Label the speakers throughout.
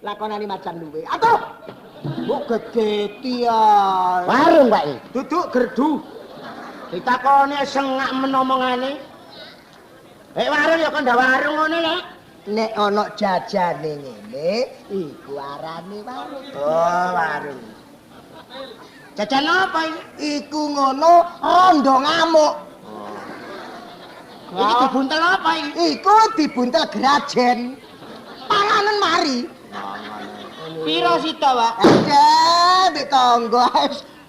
Speaker 1: lakonane macan luwe. Atuh. Kok gegeti ya.
Speaker 2: Warung, Pak.
Speaker 1: Duduk gerdu.
Speaker 2: Ditakoni sengak menomongane. Warung ya kok ndak warung ngono lho.
Speaker 1: Nek ana jajane ngene, iku arane warung.
Speaker 2: Oh, warung. Jajan apa iki?
Speaker 1: Iku ngono rondo ngamuk.
Speaker 2: Iki dibuntel apa iki?
Speaker 1: Iku dibuntel grajen. Panganan mari.
Speaker 2: Piro sita, Pak?
Speaker 1: Mbek tangga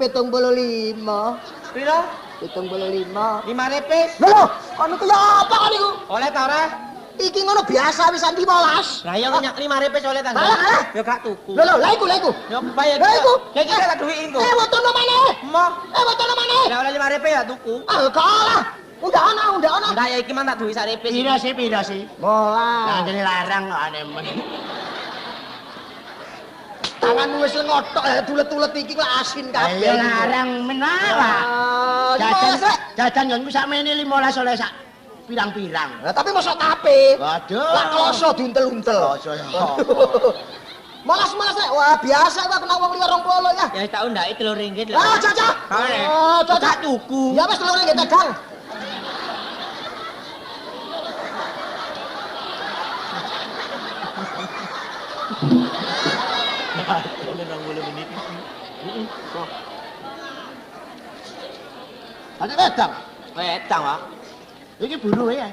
Speaker 1: 75.
Speaker 2: Piro?
Speaker 1: 75.
Speaker 2: 5 repes.
Speaker 1: Lho, kono ku ya apa kon iku?
Speaker 2: Oleh ta ora?
Speaker 1: Iki ngono biasa wisan 15.
Speaker 2: Lah ya nyak 5 repes oleh ta.
Speaker 1: Alah.
Speaker 2: Ya gak tuku.
Speaker 1: Lho, lha iku.
Speaker 2: Ya bayar.
Speaker 1: Lah iku.
Speaker 2: Ya iki tak duwiin kok.
Speaker 1: Wotono maneh.
Speaker 2: Moh.
Speaker 1: Wotono maneh.
Speaker 2: Lah oleh 5 repes ya tuku.
Speaker 1: Ah, kalah. Udah ana.
Speaker 2: Enggak ya iki mah tak duwi 1 repes. Piro sih?
Speaker 1: Mola.
Speaker 2: Jangan larang kok ane.
Speaker 1: Tanganmu wis ngotok tulet-tulet iki kok asin kabeh.
Speaker 2: Ya larang menawa. Jajan yo niku sakmene 15 oleh sak pirang-pirang.
Speaker 1: Lah tapi mosok tape.
Speaker 2: Waduh.
Speaker 1: Lah kloso diuntel-untel.
Speaker 2: Kloso ya.
Speaker 1: Malas-malas rek. Wah, biasa kok kena wong liya 20 ya.
Speaker 2: Ya tak undaki 3 ringgit lho.
Speaker 1: Ah, cacah. Oh, cacah
Speaker 2: tuku.
Speaker 1: Ya wis 3 ringgit dagang.
Speaker 2: Ada wedang. Wedang, Pak. Iki buruwe ya?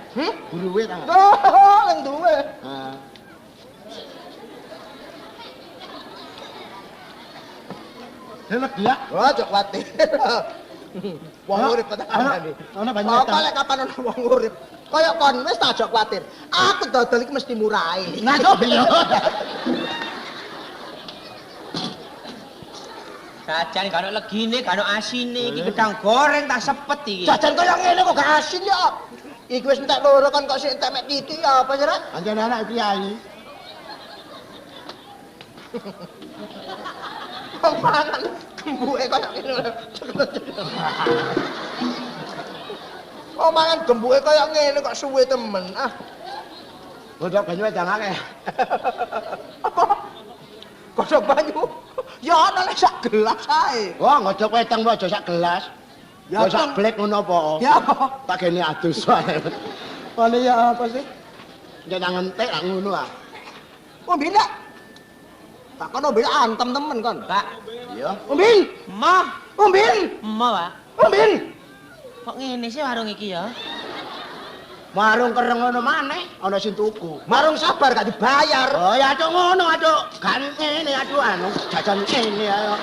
Speaker 2: Buruwe ta.
Speaker 1: Oh, yang duwe.
Speaker 2: Heeh. Enak ya?
Speaker 1: Wah, cok kuwatir. Wong urip kok takane.
Speaker 2: Ana banyak.
Speaker 1: Apa lek kapan ana wong urip? Kaya kon wis tak aja kuwatir. Aku dodol iki mesti murahi.
Speaker 2: Nah, kok iya. Jajan karo legine, karo asine, iki gedang goreng tak sepet iki.
Speaker 1: Jajan kaya ngene kok gak asin ya. Iki wis entek loro kan kok sik entek mek titik ya apa sih, Rek?
Speaker 2: Anjane anak kiai.
Speaker 1: Wong mangan gembuke kaya ngene. Oh mangan gembuke kaya ngene kok suwe temen. Ah.
Speaker 2: Godhok banyu wedang akeh.
Speaker 1: Apa? Godhok banyu. Ya ana lek sak gelas ae.
Speaker 2: Wah, godhok wedang kok aja sak gelas. Ya sak blek ngono apa?
Speaker 1: Ya apa?
Speaker 2: Tak gene adus wae.
Speaker 1: Pane ya apa sih?
Speaker 2: Nek nang entek lak ngono ah.
Speaker 1: Ombe ndak? Tak kono ombe antem temen kon.
Speaker 2: Pak. Iya.
Speaker 1: Ombe.
Speaker 2: Mah,
Speaker 1: Ombe.
Speaker 2: mah, Pak.
Speaker 1: Ombe.
Speaker 2: Kok ngene sih warung iki ya? Warung kereng ngono maneh, ana sing tuku.
Speaker 1: Marung sabar gak dibayar.
Speaker 2: Oh ya atuk ngono, atuk. Kan ngene atuk anu jajan ngene ayo.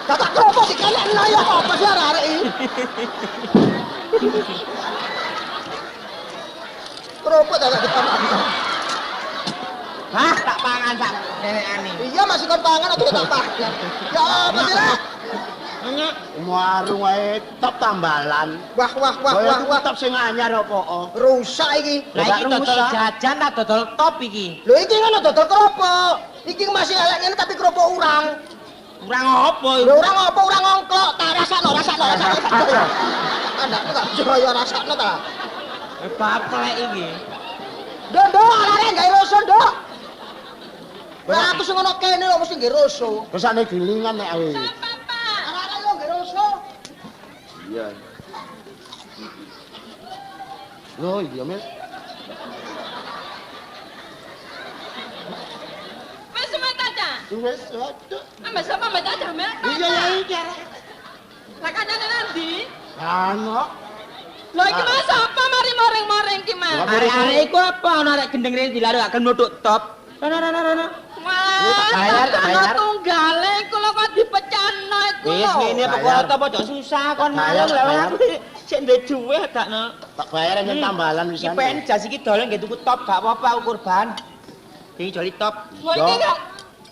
Speaker 1: Tak kropo dikelekno ya apa sih arek iki? Kropo tak dipangan.
Speaker 2: Hah, tak pangan sak nenekane.
Speaker 1: Iya masih kon pangan atau tak pangan. Ya apa sih Rek?
Speaker 2: Nyek, warung wae top tambalan.
Speaker 1: Wah.
Speaker 2: Top sing anyar apa?
Speaker 1: Rusak iki.
Speaker 2: Lah iki dodol jajan ta dodol top iki?
Speaker 1: Lho iki ngono dodol kropo. Iki masih elek ngene tapi kropo urang.
Speaker 2: Urang apa
Speaker 1: Lho urang apa urang ngongklok. Tak rasakno. Anakku tak joyo rasakno ta.
Speaker 2: Baplek iki.
Speaker 1: Ndok arek gawe rasa ndok. Lah aku sing ngono kene lho mesti nggae rasa.
Speaker 2: Kesane gilingan nek ae.
Speaker 1: Arek yo nggae rasa.
Speaker 2: Iya. Loh, iya, Mil.
Speaker 3: Wis semet aja.
Speaker 2: Wis, waduh.
Speaker 3: Ambek sapa mbak aja mek?
Speaker 2: Iya, ya iki.
Speaker 3: Lah kancane nanti.
Speaker 2: Ano?
Speaker 3: Lho iki mas apa mari moreng-moreng ki mas?
Speaker 2: Arek-arek iku apa ana arek gendeng rene dilaru gak nutuk top. Rono.
Speaker 3: Wah,
Speaker 2: bayar.
Speaker 3: Tunggale iku lho kok dipecahno iku.
Speaker 2: Wis ngene perkara top aja susah kon malung lha aku sik ndek duwe dakno. Tak bayar yen tambalan
Speaker 3: Iki
Speaker 2: wisan.
Speaker 3: pen jas iki dolen nggih tuku top gak apa-apa aku kurban. Iki joli top. Lho iki gak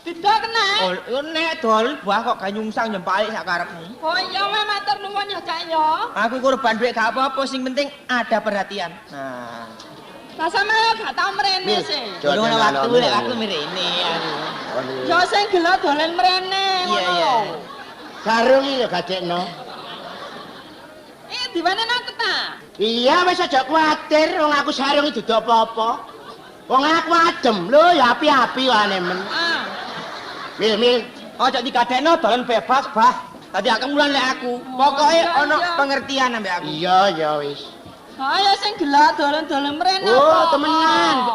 Speaker 3: tidak kena.
Speaker 2: Oh, nek dol buah kok gak nyungsang nyempalik sak karepmu.
Speaker 3: Oh iya weh matur nuwun ya Cak ya.
Speaker 2: Aku kurban duit gak apa-apa sing penting ada perhatian. Nah,
Speaker 3: Lah sampe gak tau mrene sih.
Speaker 2: durung ana waktu lek aku mrene aku.
Speaker 3: Yo sing gelo dolen mrene ngono.
Speaker 2: Iya. Sarung iki ya gadekno.
Speaker 3: Diwane aku ta?
Speaker 2: Iya wis aja kuwatir wong aku sarung iki dudu apa-apa. Wong aku adem lho ya api-api wane men. Mil.
Speaker 3: Ojo digadekno dolan bebas, Bah. Tadi aku mulan lek aku. Pokoke ana pengertian ambek aku.
Speaker 2: Iya ya wis.
Speaker 4: Ayo sing gelak dolan-dolan mrene.
Speaker 2: Oh,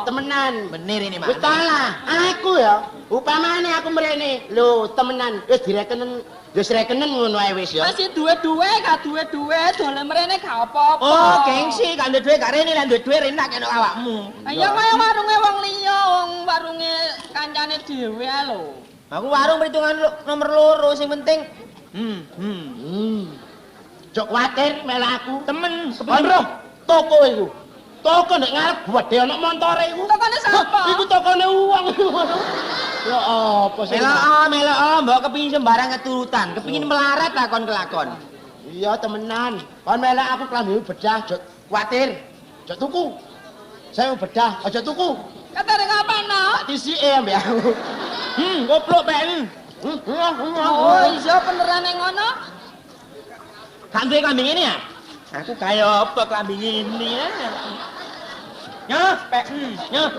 Speaker 2: temenan.
Speaker 3: Bener ini, Mas.
Speaker 2: Wis talah, aku ya. Upamane aku mrene, lho temenan wis direkenen, wis rekenen ngono ae wis ya.
Speaker 4: Masih duwe-duwe, gak duwe-duwe dolan mrene gak apa-apa.
Speaker 3: Oh, gengsi gak duwe duwe gak rene lan duwe duwe renak kena awakmu.
Speaker 4: Ayo kaya warunge wong liya, wong warunge kancane dhewe ae lho.
Speaker 3: Aku warung perhitungan nomor loro sing penting.
Speaker 2: Jok kuwatir melak aku.
Speaker 3: Temen,
Speaker 2: Andro, toko iku. Toko nek ngarep gede ana montore iku.
Speaker 4: Tokone sapa?
Speaker 2: Iku tokone uang. Ya apa sih?
Speaker 3: Melok, mbok kepingin sembarang keturutan, kepingin melarat lakon kelakon.
Speaker 2: Iya temenan. Kon melak aku klambi bedah, jok kuwatir. Jok tuku. Saya mau bedah, aja tuku.
Speaker 4: Katane kapan,
Speaker 2: Tak tisike ambek aku.
Speaker 3: Goblok ben.
Speaker 4: Oh, iya benerane ngono.
Speaker 3: Gak duwe kambing ini ya? Aku kaya apa kambing ini ya? Nyah, pek. Nyah.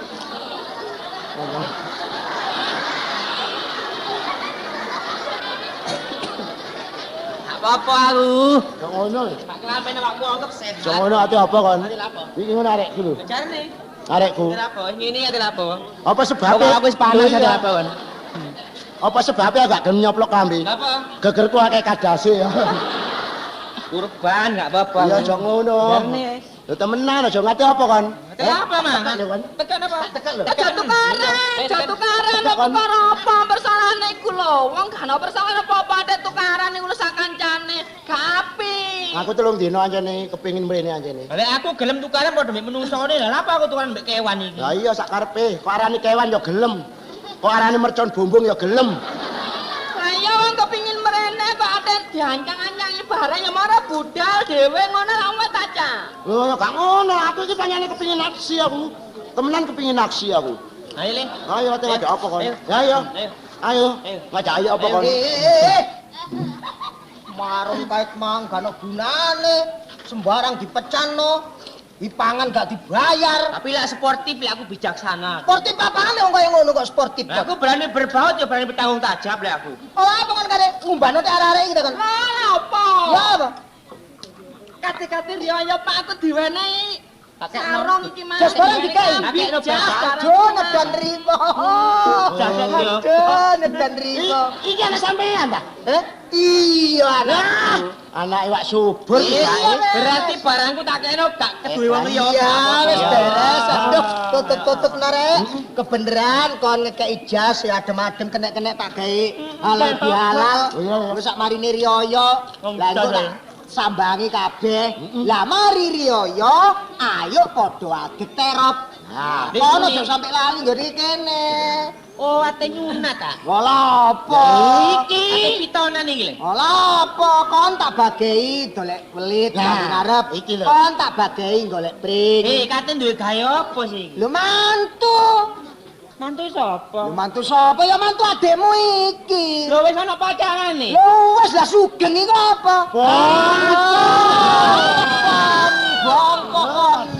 Speaker 3: Apa-apa aku.
Speaker 2: Jok ngono.
Speaker 3: Tak kelampen awakmu anggap sehat.
Speaker 2: Jok ngono ati apa kon?
Speaker 3: Ati lapo?
Speaker 2: Iki ngono arekku lho.
Speaker 3: Jarne.
Speaker 2: Arekku.
Speaker 3: Ati lapo? Ngene ati lapo?
Speaker 2: Apa sebabnya?
Speaker 3: Pokok aku wis panas ati lapo kon.
Speaker 2: Apa sebabnya gak gelem nyoplok kambing?
Speaker 3: Apa?
Speaker 2: Gegerku akeh kadase ya.
Speaker 3: Kurban gak apa-apa.
Speaker 2: Iya aja ngono.
Speaker 3: Jarne.
Speaker 2: Lho temenan aja ngati apa kon?
Speaker 3: Ati apa, Mang?
Speaker 2: Tekek lho kon.
Speaker 3: Tekan apa?
Speaker 2: Tekek lho.
Speaker 4: Jatukaran apa karo apa persoalane iku lho. Wong gak ana persoalan apa-apa ate tukaran iku lho sak kancane. Gapi.
Speaker 2: Aku telung dino anjene kepengin mrene anjene.
Speaker 3: Lek aku gelem tukaran padha mbek menungsone. Lah apa aku tukaran mbek kewan iki?
Speaker 2: Lah iya sak karepe. Kok arane kewan ya gelem. Kok arane mercon bumbung ya gelem.
Speaker 4: Lah iya wong kepengin mrene kok ate diancang-ancangi barang ya marah budal dhewe ngono lha wis ta, Cak.
Speaker 2: Lho gak ngono, aku iki pancene kepengin aksi aku. Temenan kepengin aksi aku.
Speaker 3: Ayo, Le.
Speaker 2: Ayo ate ngajak apa kon?
Speaker 3: Ayo.
Speaker 2: Ya ayo.
Speaker 3: Ayo.
Speaker 2: Ayo. Ngajak ayo apa kon?
Speaker 1: Marung kae mang gak ono gunane. Sembarang dipecano. Dipangan gak dibayar.
Speaker 3: Tapi lek sportif lek aku bijaksana.
Speaker 1: Sportif apane wong kaya ngono kok sportif.
Speaker 3: Lah aku berani berbaut ya berani bertanggung jawab lek aku.
Speaker 1: Oh, apa kon kare ngumbano tek arek-arek iki kan?
Speaker 4: Lah apa?
Speaker 1: Ya apa?
Speaker 4: Kate-kate riyo Pak aku diwenehi sarung iki Mas.
Speaker 1: Jas barang dikai. Aduh, nedan ripo. Aduh, nedan ripo.
Speaker 2: Iki ana sampean ta?
Speaker 1: Iya, anak.
Speaker 2: Anak iwak subur
Speaker 1: Iya,
Speaker 2: kae.
Speaker 3: Berarti barangku tak kene gak keduwe wong liya.
Speaker 1: Iya, wis beres. Aduh, tutup-tutup narek. Kebeneran kon ngekeki jas ya adem-adem kena-kena tak gawe halal bihalal. Terus sak marine riyo. Lah engko tak sambangi kabeh. Lah mari riyo, ayo padha aget terop. Nah, kono aja sampe lali nggone kene.
Speaker 3: Oh, ate nyunat ta?
Speaker 1: Ola apa?
Speaker 3: Iki ate pitonan iki lho.
Speaker 1: Ola apa? Kon tak bagei golek welit nang ngarep.
Speaker 2: Iki lho.
Speaker 1: Kon tak bagei golek pring.
Speaker 3: Kate duwe gawe apa sih iki?
Speaker 1: Lho mantu.
Speaker 3: Mantu sapa?
Speaker 1: Lho mantu sapa? Ya mantu adekmu iki.
Speaker 3: Lho wis ana pacarane.
Speaker 1: Lho wis lah sugeng iku apa? Bongkok.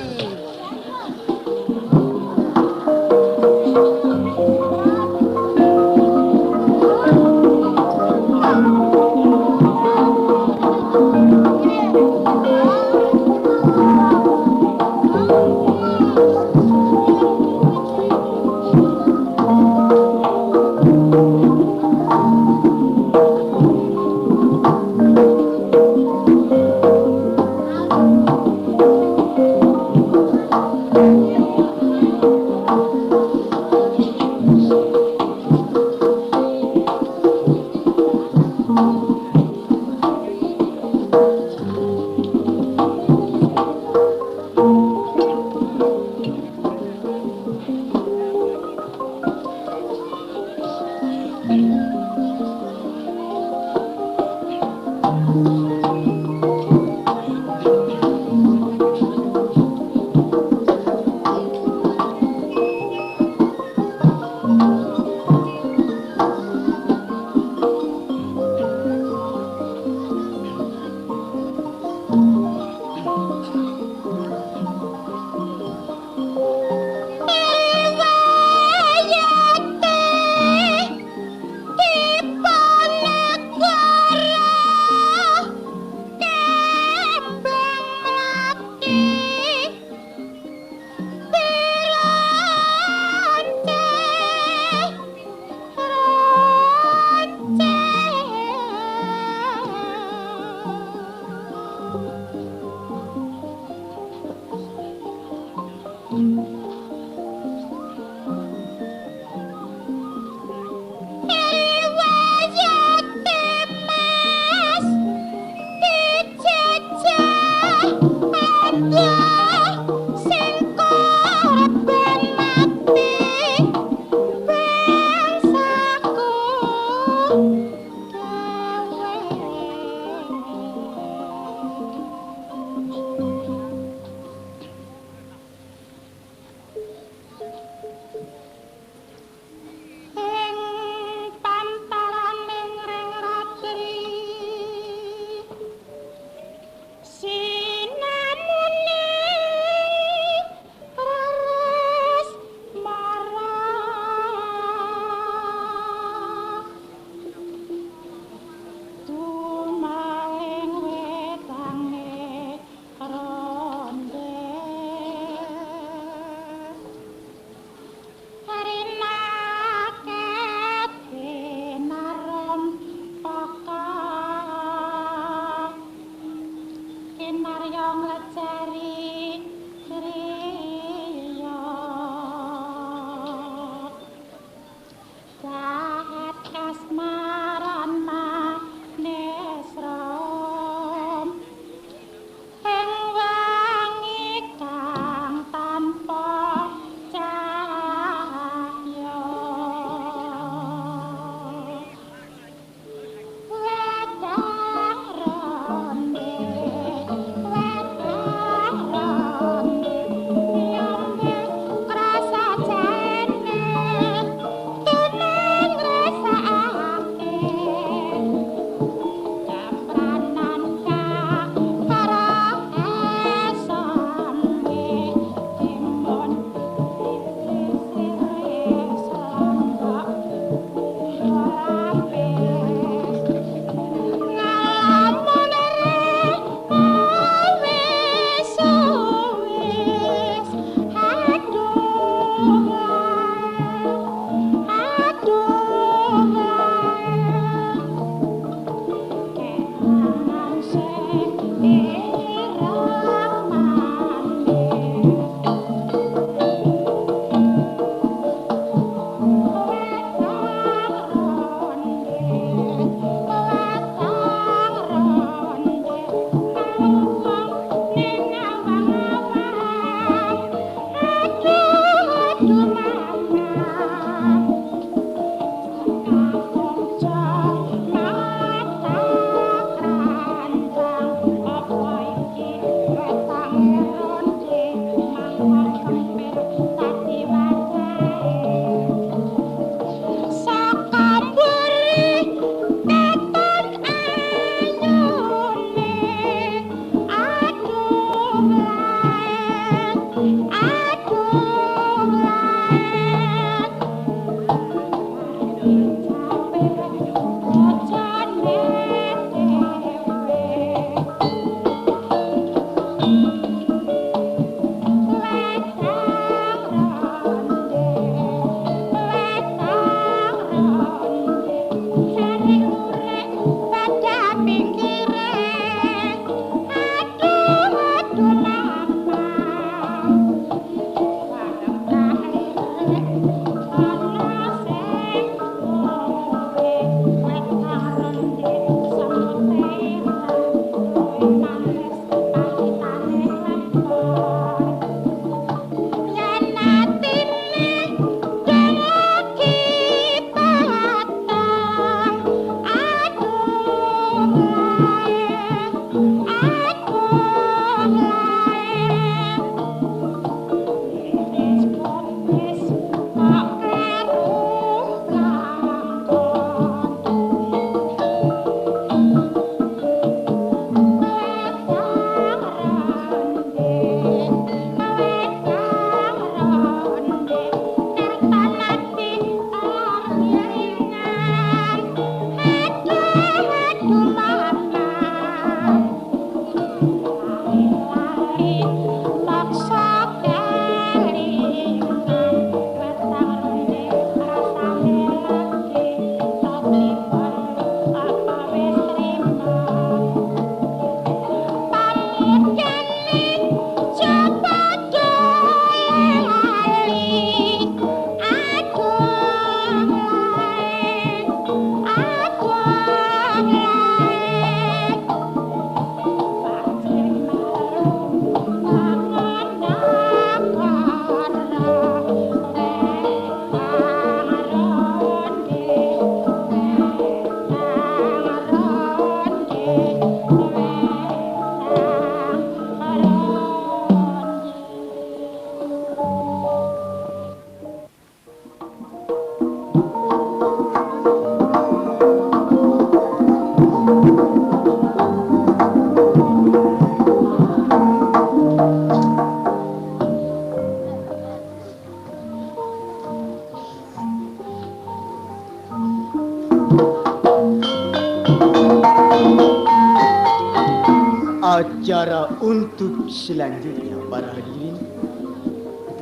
Speaker 2: Untuk selanjutnya para hadirin,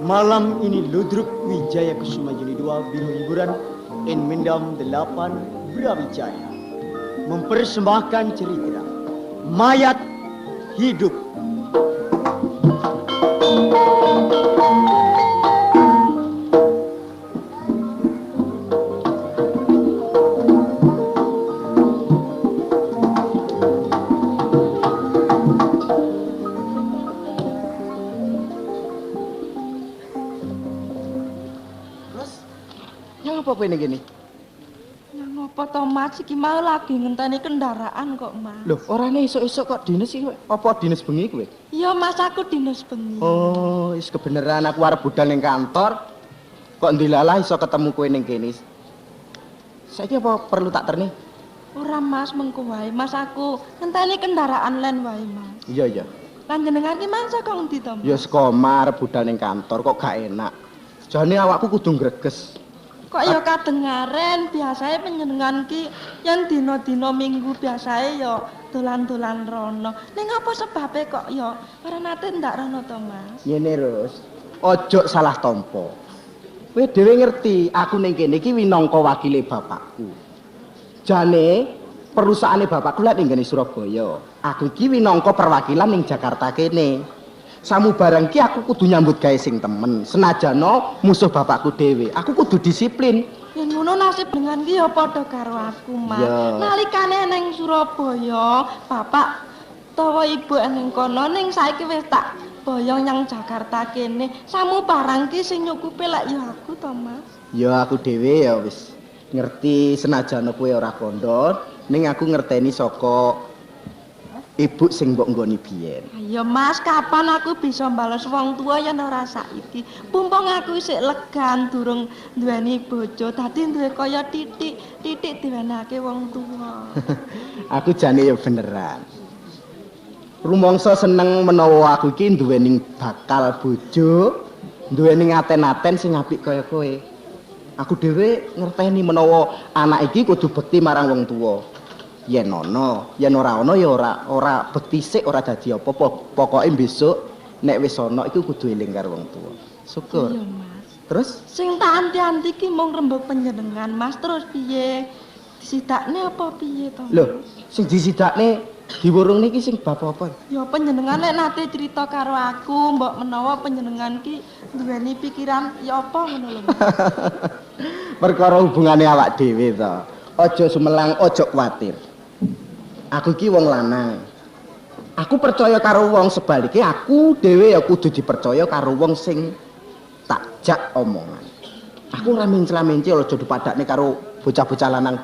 Speaker 2: malam ini Ludruk Wijaya Kusuma Unit 2 Biro Hiburan in Mendam 8 Brawijaya mempersembahkan cerita Mayat Hidup. Apa ini gini?
Speaker 4: Yang apa to Mas iki mau lagi ngenteni kendaraan kok Mas.
Speaker 2: Loh, orangnya esok-esok kok dinas sih kowe? Apa dinas bengi kowe?
Speaker 4: Iya Mas aku dinas bengi.
Speaker 2: Oh, wis kebeneran aku arep budal ning kantor. Kok ndilalah iso ketemu kowe ning kene. Saiki apa perlu tak terni?
Speaker 4: Ora Mas mengko wae Mas aku ngenteni kendaraan lain wae Mas.
Speaker 2: Iya, iya.
Speaker 4: Lan jenengan ki mangsa kok endi to Mas?
Speaker 2: Ya saka arep budal ning kantor kok gak enak. Jane awakku kudu greges.
Speaker 4: Kok ya kadengaren biasae panjenengan ki yen dina-dina minggu biasae ya dolan-dolan rono. Ning apa sebabe kok ya ora nate ndak rono to Mas?
Speaker 2: Ngene Rus, ojo salah tampa. Kowe dhewe ngerti, aku ning kene iki winangka wakile bapakku. Jane perusahaane bapakku lek ning Surabaya. Aku iki winangka perwakilan ning Jakarta kene. Samu barang ki aku kudu nyambut gawe sing temen. Senajana musuh bapakku dhewe, aku kudu disiplin.
Speaker 4: Yen ngono nasib dengan ki ya padha karo aku, Mas.
Speaker 2: Ya.
Speaker 4: Nalikane ning Surabaya, bapak tawa ibu ning kono ning saiki wis tak boyong nyang Jakarta kene. Samu barang ki sing nyukupi lek ya aku to, Mas.
Speaker 2: Ya aku dhewe ya wis ngerti senajana kowe ora kandha, ning aku ngerteni saka ibu sing mbok nggoni biyen.
Speaker 4: Ayo Mas, kapan aku bisa bales wong tua yen ora saiki? Pumpung aku isih legan durung duweni bojo, dadi duwe kaya titik diwenehake wong tua.
Speaker 2: Aku jane ya beneran. Rumangsa seneng menawa aku iki duweni bakal bojo, duweni ngaten-aten sing apik kaya kowe. Aku dhewe ngerteni menawa anak iki kudu bekti marang wong tuwa. Yen ana, yen ora ana ya ora bekti sik ora dadi apa-apa. Pokoke besok nek wis ana iku kudu eling karo wong tuwa. Syukur.
Speaker 4: Iya, Mas.
Speaker 2: Terus
Speaker 4: Sing tak anti-anti ki mung rembug panjenengan, Mas. Terus piye? Disidakne apa piye to?
Speaker 2: lho, sing disidakne diwurung niki sing bab apa?
Speaker 4: Ya panjenengan lek nate cerita karo aku, mbok menawa panjenengan ki duweni pikiran ya apa ngono lho.
Speaker 2: Perkara hubungane awak dhewe to. Aja sumelang, aja kuwatir. Aku iki wong lanang. Aku percaya karo wong sebalike aku dhewe ya kudu dipercaya karo wong sing tak jak omongan. Aku ora mencla-menci aja dipadakne karo bocah-bocah lanang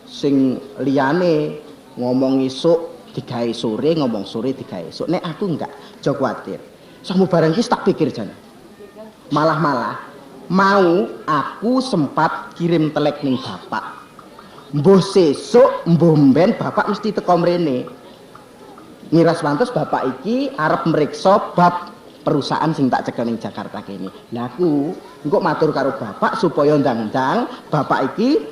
Speaker 2: sing liyane ngomong esuk digawe sore, ngomong sore digawe esuk. Nek aku enggak, aja kuwatir. Samu barang iki tak pikir jan. Malah mau aku sempat kirim telek ning bapak. Mbuh sesuk, mbuh mben bapak mesti teko mrene. Ngiras pantes bapak iki arep mriksa bab perusahaan sing tak cekel ning Jakarta kene. Lah aku engko matur karo bapak supaya ndang-ndang bapak iki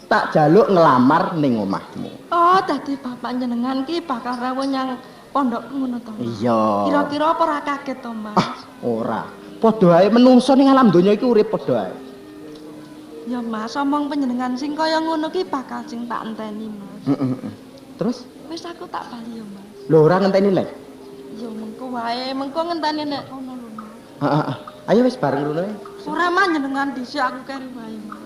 Speaker 2: tak jaluk ngelamar ning omahmu.
Speaker 4: Oh, dadi bapak jenengan ki bakal rawuh nyang pondok ngono to.
Speaker 2: Iya.
Speaker 4: Kira-kira apa ora kaget to, Mas?
Speaker 2: Ora. Padha ae menungso ning alam donya iki urip padha ae.
Speaker 4: Ya Mas, omong panjenengan sing kaya ngono ki bakal sing tak enteni, Mas.
Speaker 2: Terus
Speaker 4: Wis aku tak bali ya, Mas.
Speaker 2: lho ora ngenteni lek.
Speaker 4: Ya mengko wae, mengko ngenteni nek kono lho, Mas.
Speaker 2: Heeh. Ayo wis bareng rono.
Speaker 4: Ora manjenengan dhisik aku keri wae, Mas.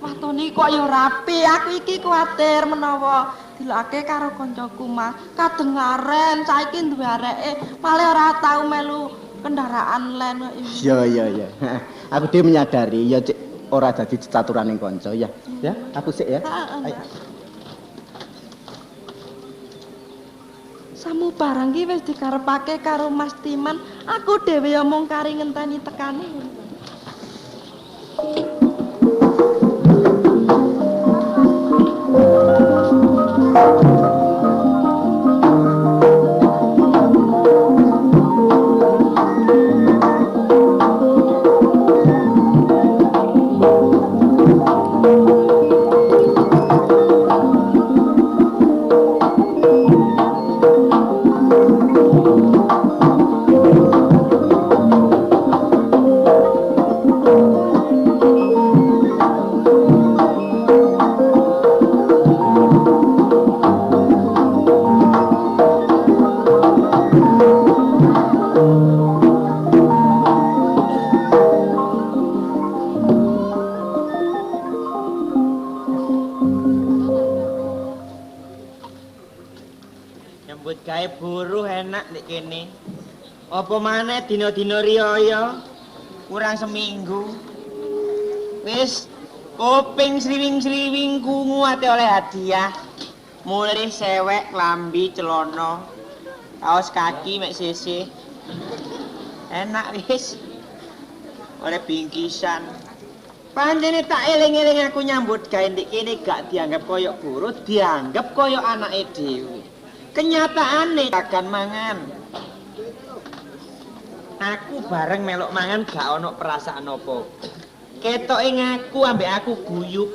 Speaker 4: Watone kok ya rapi, aku iki kuwatir menawa dilake karo koncoku, Mas. Kadengaren saiki duwe areke, malah ora tau melu kendaraan len kok iki.
Speaker 2: Iya. Aku dhewe menyadari ya cek ora dadi ceturaning kanca ya. Ya, aku sik ya. Ayo.
Speaker 4: Samu barang ki wis dikarepake karo Mas Timan, aku dhewe ya mung kari ngenteni tekane.
Speaker 3: Nyambut gawe buruh enak nek kene. Apa maneh dina-dina riyaya kurang seminggu. Wis kuping sriwing-sriwing kungu ate oleh hadiah. Mulih sewek, klambi, celana, kaos kaki mek sisih. Enak wis. Oleh bingkisan. Pancene tak eling-eling aku nyambut gawe ndek kene gak dianggap koyok buruh, dianggap koyok anake dhewe. Kenyataane akan mangan. Aku bareng melok mangan gak ono perasaan apa. Ketoke ngaku ambek aku guyub.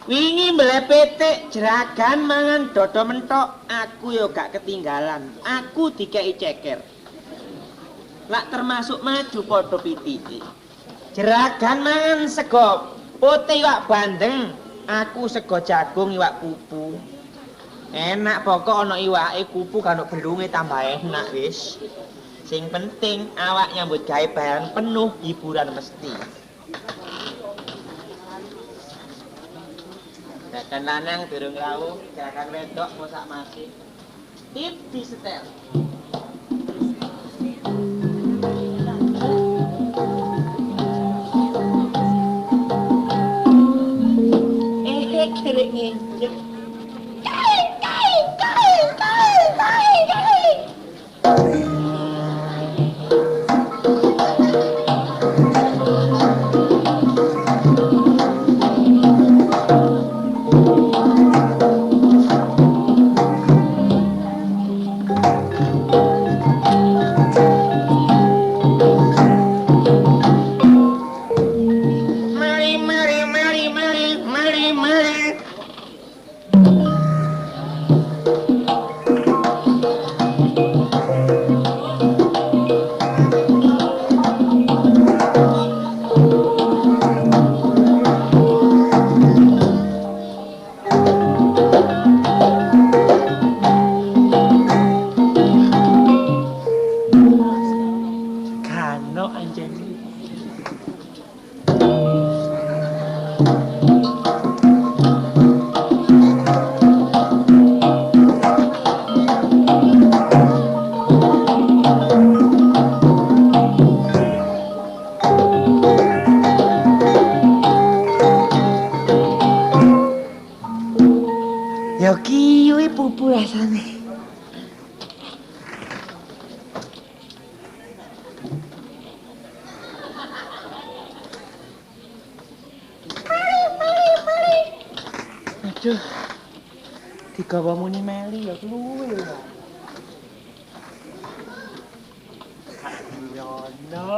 Speaker 3: Wingi mblepetik jeragan mangan dodo mentok, aku yo gak ketinggalan. Aku dikei ceker. Lak termasuk maju padha pitike. Jeragan mangan sego putih iwak bandeng, aku sego jagung iwak pupu. Enak pokok ana iwake kupu karo belunge tambah enak wis. Sing penting awak nyambut gawe bayaran penuh hiburan mesti. Gerakan lanang durung rawuh, gerakan wedok mosak masih. Tip di setel. Kerek nginjek. Ya kiwi pupu rasane. Aduh. Digawa muni meli ya kluwe lho. Yono.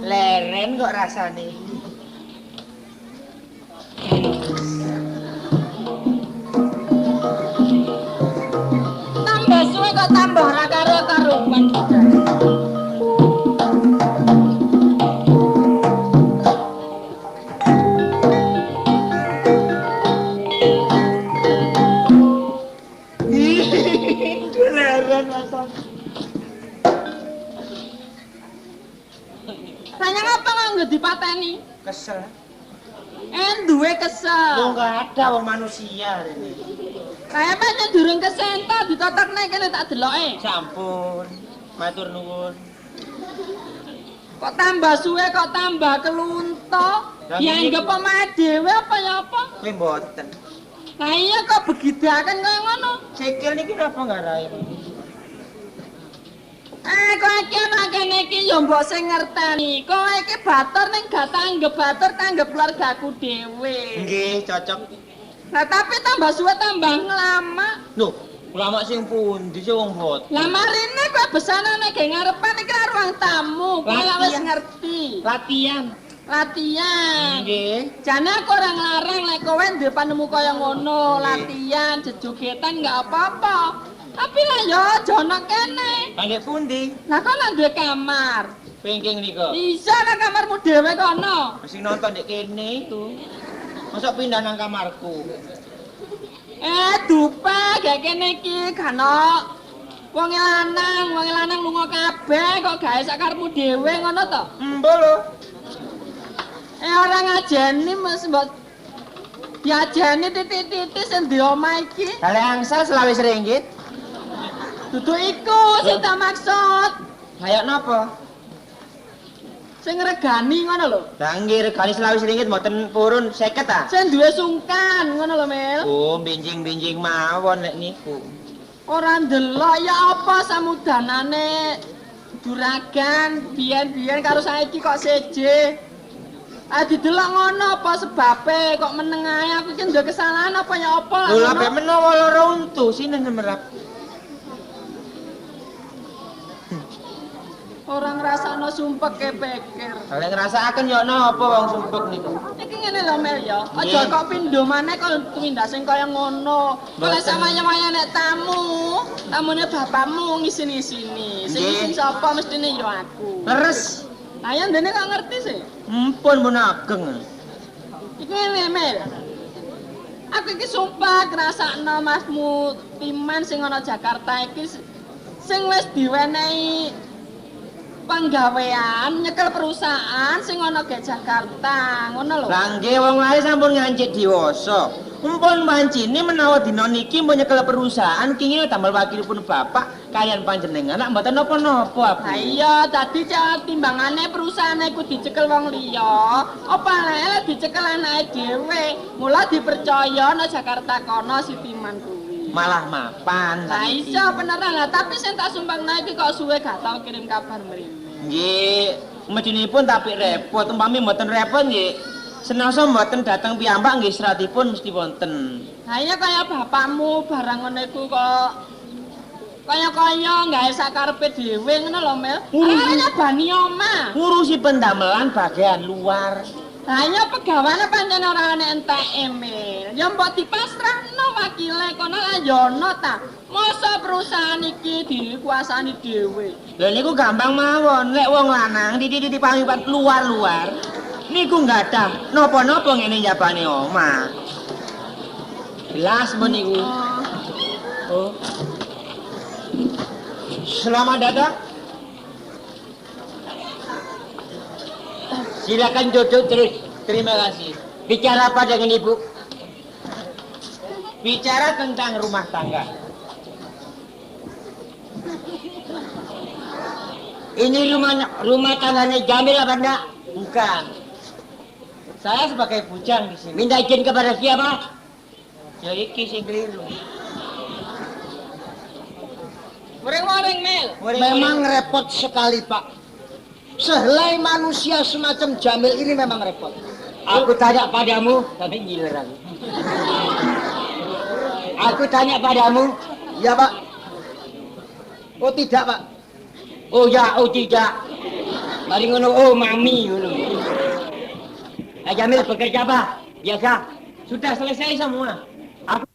Speaker 3: Leren kok rasane.
Speaker 4: Tambah suwe kok tambah ora karo-karuan.
Speaker 3: Leren rasane.
Speaker 4: Tanya ngapa nggak dipateni?
Speaker 3: Kesel.
Speaker 4: Duwe kesel.
Speaker 3: Lu enggak ada wong manusia ini.
Speaker 4: Kayak pancen durung kesenta ditotokne kene tak deloke.
Speaker 3: Sampun. Matur nuwun.
Speaker 4: Kok tambah suwe kok tambah kelunto. Dianggep pemain dhewe apa ya apa?
Speaker 3: Kuwi mboten.
Speaker 4: Lah iya kok begidaken kaya ngono.
Speaker 3: Sikil niki napa nggarai?
Speaker 4: Kowe iki nek kene iki ya mbok sing ngerteni. Kowe iki batur ning gak tanggep batur tanggep keluargaku dhewe.
Speaker 3: Nggih, cocok.
Speaker 4: Nah tapi tambah suwe tambah ngelama.
Speaker 3: Loh, ulama sing pundi sih wong bot?
Speaker 4: Lah marine kowe besanane ge ngarepan iki ruang tamu. Kowe wis ngerti.
Speaker 3: Latihan.
Speaker 4: Latihan.
Speaker 3: Nggih.
Speaker 4: Jane aku ora nglarang lek kowe ndek panemu kaya ngono, latihan, jejogetan enggak apa-apa. Tapi lah ya aja ana kene.
Speaker 3: Nggih pundi?
Speaker 4: Lah kok nang duwe kamar.
Speaker 3: Pengking niku.
Speaker 4: Bisa nang kamarmu dhewe kono.
Speaker 3: Sing nonton ndek kene itu. Mosok pindah nang kamarku.
Speaker 4: Dupe gak kene iki kana wong lanang lunga kabeh kok gawe sak karepmu dhewe ngono to?
Speaker 3: Embo lho.
Speaker 4: Ora ngajeni Mas mbok diajeni titik-titik sing di omah iki.
Speaker 3: Kale angsal selawis ringgit.
Speaker 4: Dudu iku sing tak maksud.
Speaker 3: Kayak napa?
Speaker 4: Sing regani ngono lho.
Speaker 3: Lah nggih regane selawis ringgit mboten purun 50 ta?
Speaker 4: Sing duwe sungkan ngono lho Mil.
Speaker 3: Oh, binjing-binjing mawon lek niku.
Speaker 4: Ora ndelok ya apa samudanane juragan biyen-biyen karo saiki kok seje. Didelok ngono apa sebabe kok meneng ae aku iki ndek kesalahan apa ya apa lah.
Speaker 3: Lho lha menawa lara untu sinen semerap.
Speaker 4: Ora ngrasakno sumpek kepikir.
Speaker 3: Lek ngrasakaken yo napa wong sumpek niku.
Speaker 4: Iki ngene lho Mel ya. Aja kok pindho maneh kok tumindak sing kaya ngono. Kalau samaya-maya nek tamune bapakmu ngisin-isini. Sing isin sapa mestine yo aku.
Speaker 3: Leres.
Speaker 4: Lah ya ndene kok ngerti sih.
Speaker 3: Mumpun mun ageng.
Speaker 4: Iki ngene Mel. Aku iki sumpah ngrasakno Masmu Timan sing ana Jakarta iki sing wis diwenehi penggawean nyekel perusahaan sing ana ge Jakarta ngono lho.
Speaker 3: Lah nggih wong lae sampun ngancik diwasa. Mumpun mancine menawa dina niki mun nyekel perusahaan kenging damel wakilipun bapak kalian panjenengan lak mboten napa-napa.
Speaker 4: Ha iya dadi timbangane perusahaan iku dicekel wong liya, apa lek dicekel anake dhewe. Mula dipercaya nang Jakarta kono si Timan kuwi.
Speaker 3: Malah mapan.
Speaker 4: Lah iya beneran lah, tapi sing tak sumbangno iki kok suwe gak tau kirim kabar mrene.
Speaker 3: Nggih, medinipun tapi repot, umpami mboten repot nggih. Senasa mboten dateng piyambak nggih seratipun mesti wonten.
Speaker 4: Lah iya kaya bapakmu barang ngono iku kok kaya-kaya gawe sakarepe dhewe ngono lho Mel. Arane bani omah.
Speaker 3: Ngurusi pendamelan bagian luar.
Speaker 4: Lah iya pegawane pancen ora ana enteke Mel. Ya mbok dipasrahno wakile kono lah ya ono ta. Masa perusahaan iki dikuasani dhewe.
Speaker 3: Lha niku gampang mawon, lek wong lanang titik-titik pangipat luar-luar. Niku enggak ada napa-napa ngene njabane omah. Jelas meniku. Oh. Selamat datang. Silakan duduk terus. Terima kasih. Bicara apa dengan Ibu? Bicara tentang rumah tangga. Ini rumah tangganya Jamil apa enggak? Bukan. Saya sebagai bujang di sini. Minta izin kepada siapa? Ya iki sing keliru.
Speaker 4: Goreng-goreng Mel.
Speaker 1: Memang repot sekali Pak. Sehelai manusia semacam Jamil ini memang repot.
Speaker 3: Aku tanya padamu, tapi giliran. Aku tanya padamu,
Speaker 1: Ya Pak. Oh tidak Pak.
Speaker 3: oh ya, oh tidak. Mari ngono, oh mami ngono. Jamil bekerja apa? Biasa. Sudah selesai semua. Aku